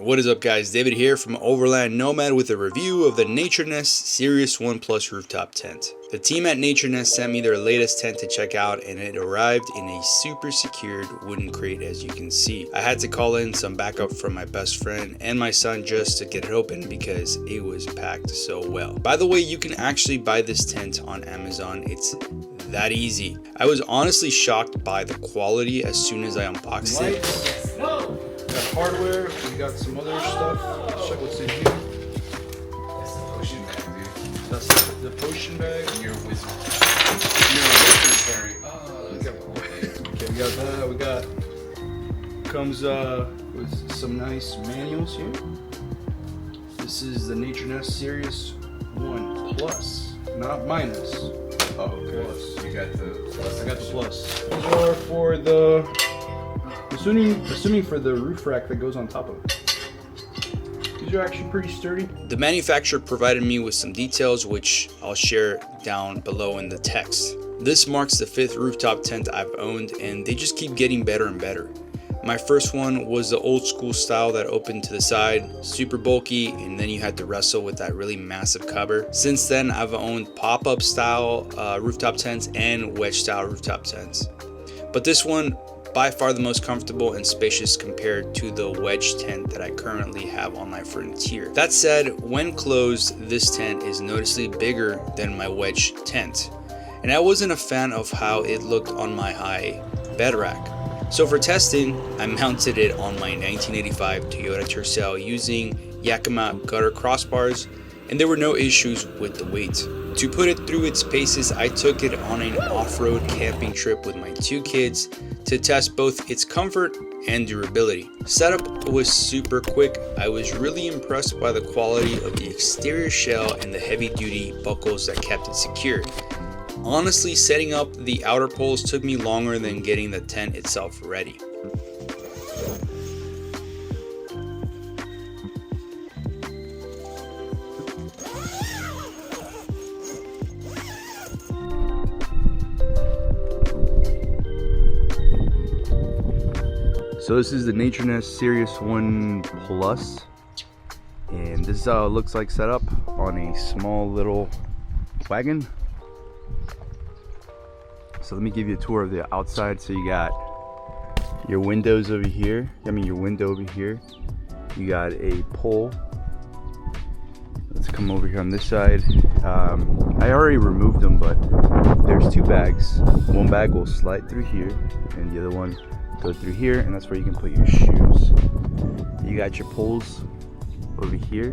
What is up, guys? David here from Overland Nomad with a review of the Naturnest Sirius 1 Plus rooftop tent. The team at Naturnest sent me their latest tent to check out, and it arrived in a super secured wooden crate, as you can see. I had to call in some backup from my best friend and my son just to get it open because it was packed so well. By the way, you can actually buy this tent on Amazon. It's that easy. I was honestly shocked by the quality as soon as I unboxed it. We got hardware, we got some other stuff. Let's check what's in here. That's the potion bag, dude. That's the potion bag. You're a wizard. You're a wizard, sorry. Oh, Okay, we got that. We got comes with some nice manuals here. This is the Naturnest Sirius 1 Plus, not minus. oh, okay. Plus. You got the plus. I got the plus. These are for the assuming for the roof rack that goes on top of it. These are actually pretty sturdy. The manufacturer provided me with some details which I'll share down below in the text. This marks the 5th rooftop tent I've owned, and they just keep getting better and better. My first one was the old school style that opened to the side, super bulky, and then you had to wrestle with that really massive cover. Since then, I've owned pop-up style rooftop tents and wedge style rooftop tents. But this one, by far the most comfortable and spacious compared to the wedge tent that I currently have on my Frontier. That said, when closed, this tent is noticeably bigger than my wedge tent, and I wasn't a fan of how it looked on my high bed rack. So for testing, I mounted it on my 1985 Toyota Tercel using Yakima gutter crossbars, and there were no issues with the weight. To put it through its paces, I took it on an off-road camping trip with my 2 kids to test both its comfort and durability. Setup was super quick. I was really impressed by the quality of the exterior shell and the heavy-duty buckles that kept it secure. Honestly, setting up the outer poles took me longer than getting the tent itself ready. So this is the Naturnest Sirius 1 Plus, and this is how it looks like set up on a small little wagon. So let me give you a tour of the outside. So you got your windows over here. Your window over here. You got a pole. Let's come over here on this side. I already removed them, but there's 2 bags. One bag will slide through here, and the other one go through here, and that's where you can put your shoes. You got your poles over here.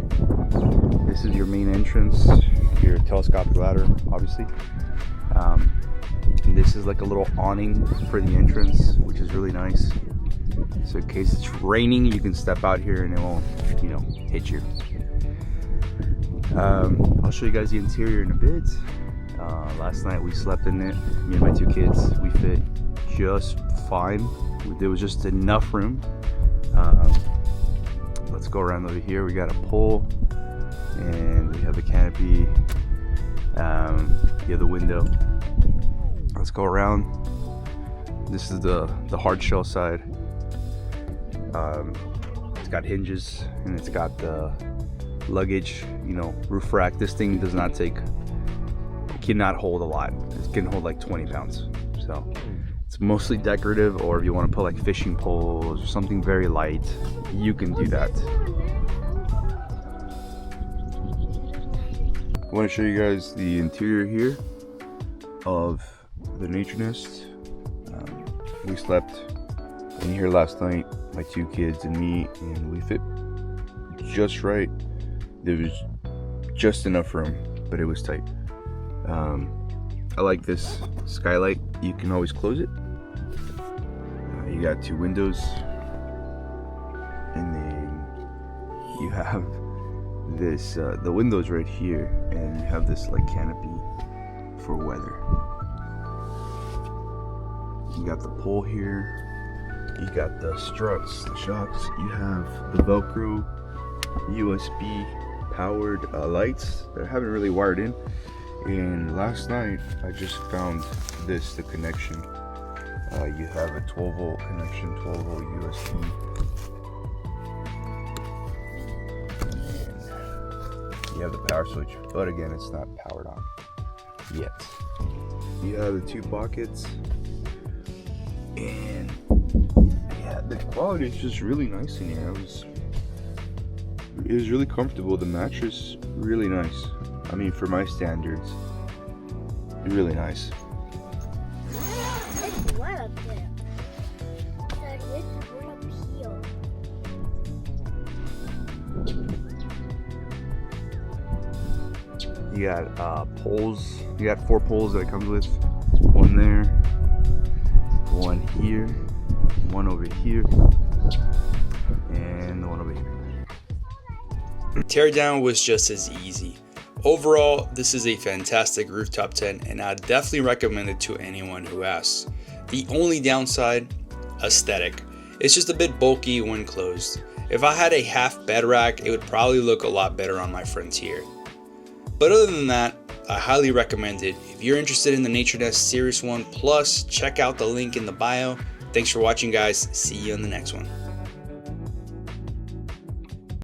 This is your main entrance, your telescopic ladder, obviously. And this is like a little awning for the entrance, which is really nice. So in case it's raining, you can step out here and it won't, hit you. I'll show you guys the interior in a bit. Last night we slept in it, me and my 2 kids. We fit just fine. There was just enough room. Let's go around over here. We got a pole, and we have the canopy. You have the window. Let's go around. This is the hard shell side. It's got hinges, and it's got the luggage, roof rack. This thing does not cannot hold a lot. It can hold like 20 pounds. So it's mostly decorative, or if you want to put like fishing poles or something very light, you can do that. I want to show you guys the interior here of the Naturnest. We slept in here last night, my 2 kids and me, and we fit just right. There was just enough room, but it was tight. I like this skylight. You can always close it. You got 2 windows, and then you have this the windows right here, and you have this like canopy for weather. You got the pole here, you got the struts, the shocks, you have the Velcro USB powered lights that I haven't really wired in. And last night I just found the connection. You have a 12 volt connection, 12 volt USB, you have the power switch, but again, it's not powered on yet. You have the 2 pockets, and yeah, the quality is just really nice in here. It was really comfortable. The mattress, really nice. I mean, for my standards, really nice. It's wet up there. Dad, it's wet up here. You got poles. You got 4 poles that it comes with. One there, one here, one over here, and the one over here. Teardown was just as easy. Overall, this is a fantastic rooftop tent, and I definitely recommend it to anyone who asks. The only downside, aesthetic. It's just a bit bulky when closed. If I had a half bed rack, it would probably look a lot better on my Frontier. But other than that, I highly recommend it. If you're interested in the Naturnest Sirius one, plus check out the link in the bio. Thanks for watching, guys. See you in the next one.